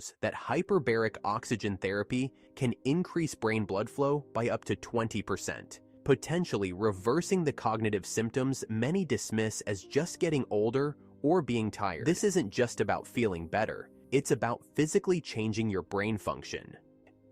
shows that hyperbaric oxygen therapy can increase brain blood flow by up to 20%, potentially reversing the cognitive symptoms many dismiss as just getting older or being tired. This isn't just about feeling better, it's about physically changing your brain function.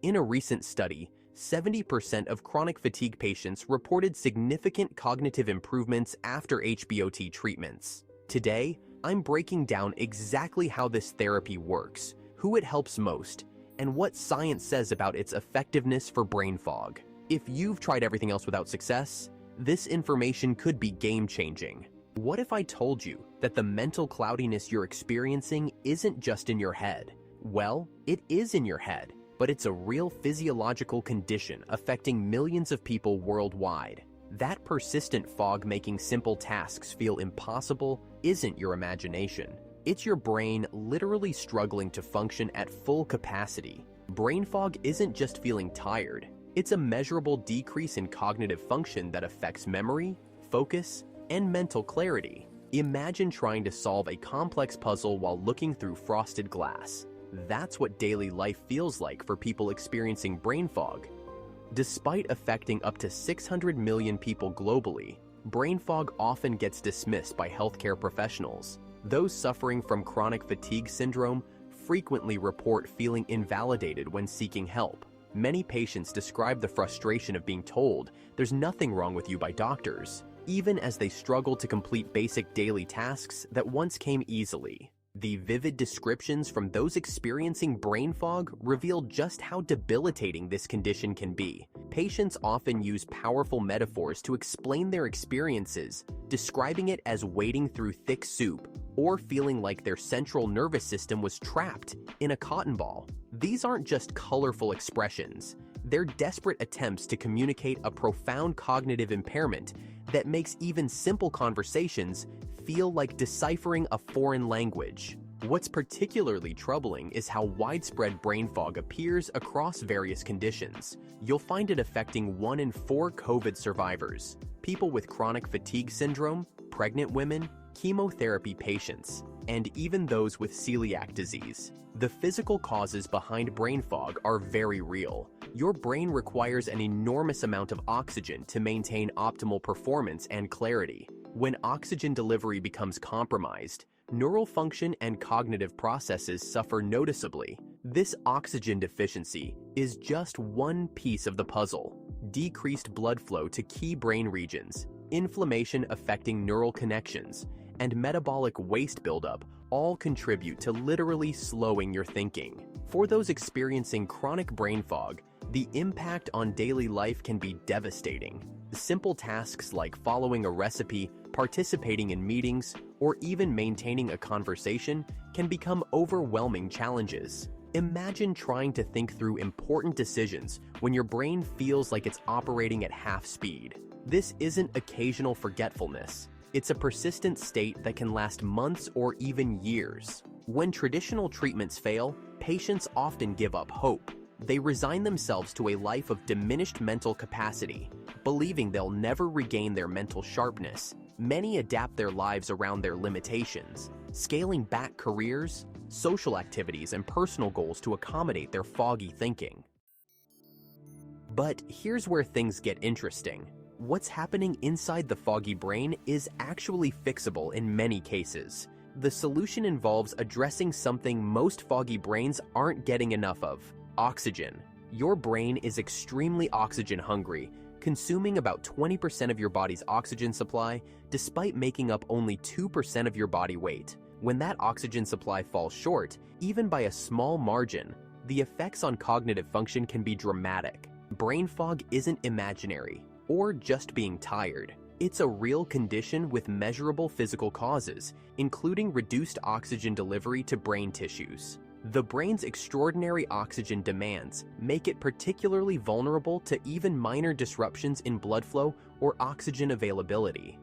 In a recent study, 70% of chronic fatigue patients reported significant cognitive improvements after HBOT treatments. Today, I'm breaking down exactly how this therapy works, who it helps most, and what science says about its effectiveness for brain fog. If you've tried everything else without success, this information could be game-changing. What if I told you that the mental cloudiness you're experiencing isn't just in your head? Well, it is in your head, but it's a real physiological condition affecting millions of people worldwide. That persistent fog making simple tasks feel impossible isn't your imagination. It's your brain literally struggling to function at full capacity. Brain fog isn't just feeling tired. It's a measurable decrease in cognitive function that affects memory, focus, and mental clarity. Imagine trying to solve a complex puzzle while looking through frosted glass. That's what daily life feels like for people experiencing brain fog. Despite affecting up to 600 million people globally, brain fog often gets dismissed by healthcare professionals. Those suffering from chronic fatigue syndrome frequently report feeling invalidated when seeking help. Many patients describe the frustration of being told there's nothing wrong with you by doctors, even as they struggle to complete basic daily tasks that once came easily. The vivid descriptions from those experiencing brain fog reveal just how debilitating this condition can be. Patients often use powerful metaphors to explain their experiences, describing it as wading through thick soup or feeling like their central nervous system was trapped in a cotton ball. These aren't just colorful expressions. They're desperate attempts to communicate a profound cognitive impairment that makes even simple conversations feel like deciphering a foreign language. What's particularly troubling is how widespread brain fog appears across various conditions. You'll find it affecting 1 in 4 COVID survivors, people with chronic fatigue syndrome, pregnant women, chemotherapy patients, and even those with celiac disease. The physical causes behind brain fog are very real. Your brain requires an enormous amount of oxygen to maintain optimal performance and clarity. When oxygen delivery becomes compromised, neural function and cognitive processes suffer noticeably. This oxygen deficiency is just one piece of the puzzle. Decreased blood flow to key brain regions, inflammation affecting neural connections, and metabolic waste buildup all contribute to literally slowing your thinking. For those experiencing chronic brain fog, the impact on daily life can be devastating. Simple tasks like following a recipe, participating in meetings, or even maintaining a conversation can become overwhelming challenges. Imagine trying to think through important decisions when your brain feels like it's operating at half speed. This isn't occasional forgetfulness. It's a persistent state that can last months or even years. When traditional treatments fail, patients often give up hope. They resign themselves to a life of diminished mental capacity, believing they'll never regain their mental sharpness. Many adapt their lives around their limitations, scaling back careers, social activities, and personal goals to accommodate their foggy thinking. But here's where things get interesting. What's happening inside the foggy brain is actually fixable in many cases. The solution involves addressing something most foggy brains aren't getting enough of: oxygen. Your brain is extremely oxygen hungry, consuming about 20% of your body's oxygen supply, despite making up only 2% of your body weight. When that oxygen supply falls short, even by a small margin, the effects on cognitive function can be dramatic. Brain fog isn't imaginary or just being tired. It's a real condition with measurable physical causes, including reduced oxygen delivery to brain tissues. The brain's extraordinary oxygen demands make it particularly vulnerable to even minor disruptions in blood flow or oxygen availability.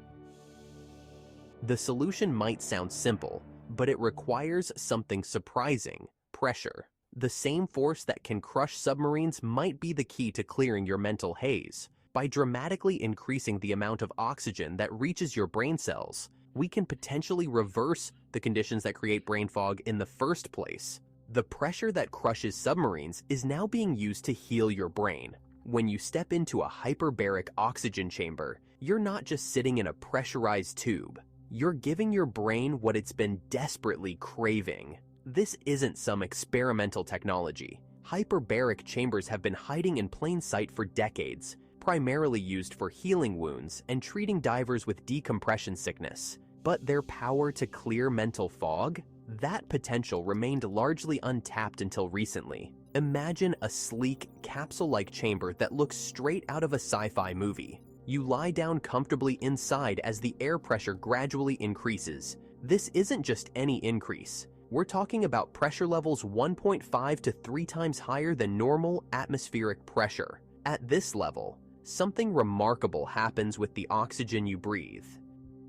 The solution might sound simple, but it requires something surprising: pressure. The same force that can crush submarines might be the key to clearing your mental haze. By dramatically increasing the amount of oxygen that reaches your brain cells, we can potentially reverse the conditions that create brain fog in the first place. The pressure that crushes submarines is now being used to heal your brain. When you step into a hyperbaric oxygen chamber, you're not just sitting in a pressurized tube. You're giving your brain what it's been desperately craving. This isn't some experimental technology. Hyperbaric chambers have been hiding in plain sight for decades, primarily used for healing wounds and treating divers with decompression sickness. But their power to clear mental fog? That potential remained largely untapped until recently. Imagine a sleek, capsule-like chamber that looks straight out of a sci-fi movie. You lie down comfortably inside as the air pressure gradually increases. This isn't just any increase. We're talking about pressure levels 1.5 to 3 times higher than normal atmospheric pressure. At this level, something remarkable happens with the oxygen you breathe.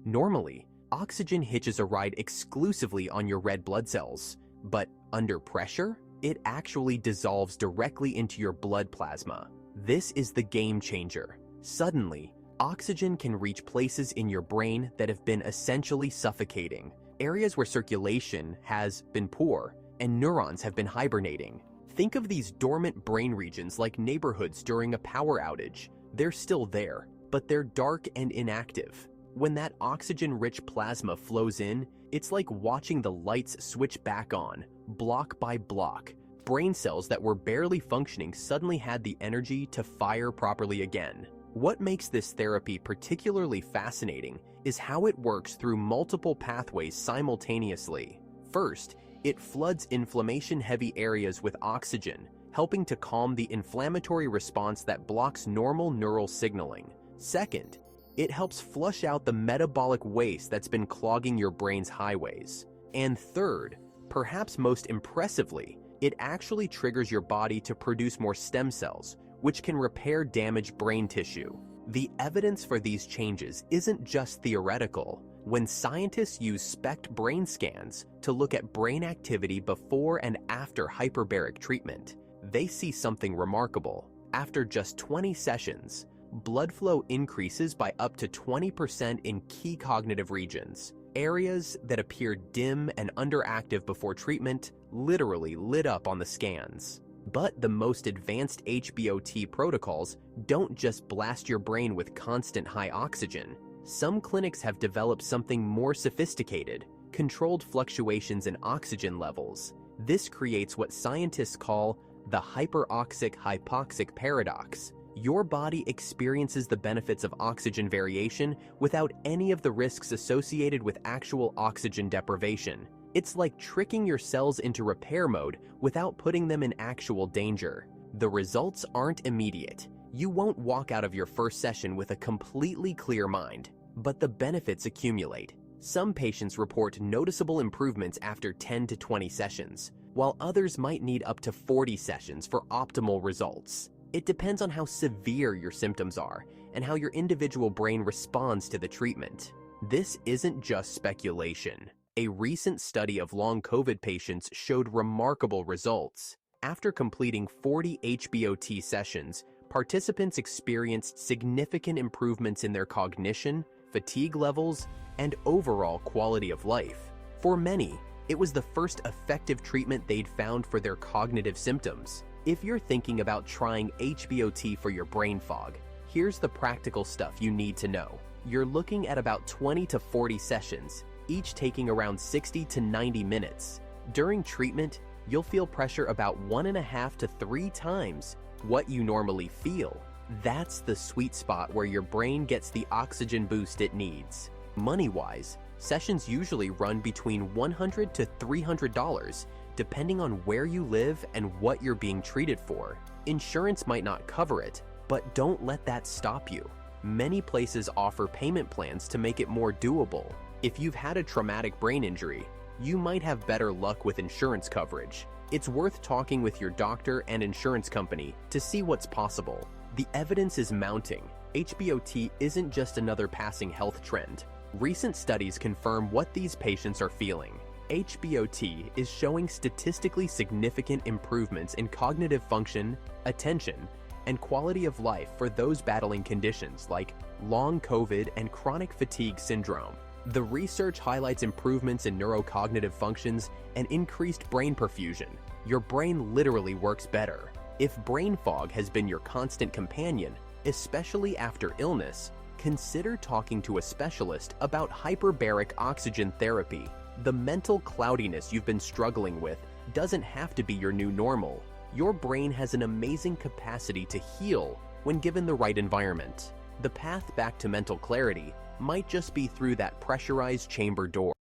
Normally, oxygen hitches a ride exclusively on your red blood cells, but under pressure, it actually dissolves directly into your blood plasma. This is the game changer. Suddenly, oxygen can reach places in your brain that have been essentially suffocating, areas where circulation has been poor and neurons have been hibernating. Think of these dormant brain regions like neighborhoods during a power outage. They're still there, but they're dark and inactive. When that oxygen-rich plasma flows in, it's like watching the lights switch back on, block by block. Brain cells that were barely functioning suddenly had the energy to fire properly again. What makes this therapy particularly fascinating is how it works through multiple pathways simultaneously. First, it floods inflammation-heavy areas with oxygen, helping to calm the inflammatory response that blocks normal neural signaling. Second, it helps flush out the metabolic waste that's been clogging your brain's highways. And third, perhaps most impressively, it actually triggers your body to produce more stem cells, which can repair damaged brain tissue. The evidence for these changes isn't just theoretical. When scientists use SPECT brain scans to look at brain activity before and after hyperbaric treatment, they see something remarkable. After just 20 sessions, blood flow increases by up to 20% in key cognitive regions. Areas that appeared dim and underactive before treatment literally lit up on the scans. But the most advanced HBOT protocols don't just blast your brain with constant high oxygen. Some clinics have developed something more sophisticated, controlled fluctuations in oxygen levels. This creates what scientists call the hyperoxic-hypoxic paradox. Your body experiences the benefits of oxygen variation without any of the risks associated with actual oxygen deprivation. It's like tricking your cells into repair mode without putting them in actual danger. The results aren't immediate. You won't walk out of your first session with a completely clear mind, but the benefits accumulate. Some patients report noticeable improvements after 10 to 20 sessions, while others might need up to 40 sessions for optimal results. It depends on how severe your symptoms are and how your individual brain responds to the treatment. This isn't just speculation. A recent study of long COVID patients showed remarkable results. After completing 40 HBOT sessions, participants experienced significant improvements in their cognition, fatigue levels, and overall quality of life. For many, it was the first effective treatment they'd found for their cognitive symptoms. If you're thinking about trying HBOT for your brain fog, here's the practical stuff you need to know. You're looking at about 20 to 40 sessions, each taking around 60 to 90 minutes. During treatment, you'll feel pressure about 1.5 to 3 times what you normally feel. That's the sweet spot where your brain gets the oxygen boost it needs. Money-wise, sessions usually run between $100 to $300, depending on where you live and what you're being treated for. Insurance might not cover it, but don't let that stop you. Many places offer payment plans to make it more doable. If you've had a traumatic brain injury, you might have better luck with insurance coverage. It's worth talking with your doctor and insurance company to see what's possible. The evidence is mounting. HBOT isn't just another passing health trend. Recent studies confirm what these patients are feeling. HBOT is showing statistically significant improvements in cognitive function, attention, and quality of life for those battling conditions like long COVID and chronic fatigue syndrome. The research highlights improvements in neurocognitive functions and increased brain perfusion. Your brain literally works better. If brain fog has been your constant companion, especially after illness, consider talking to a specialist about hyperbaric oxygen therapy. The mental cloudiness you've been struggling with doesn't have to be your new normal. Your brain has an amazing capacity to heal when given the right environment. The path back to mental clarity might just be through that pressurized chamber door.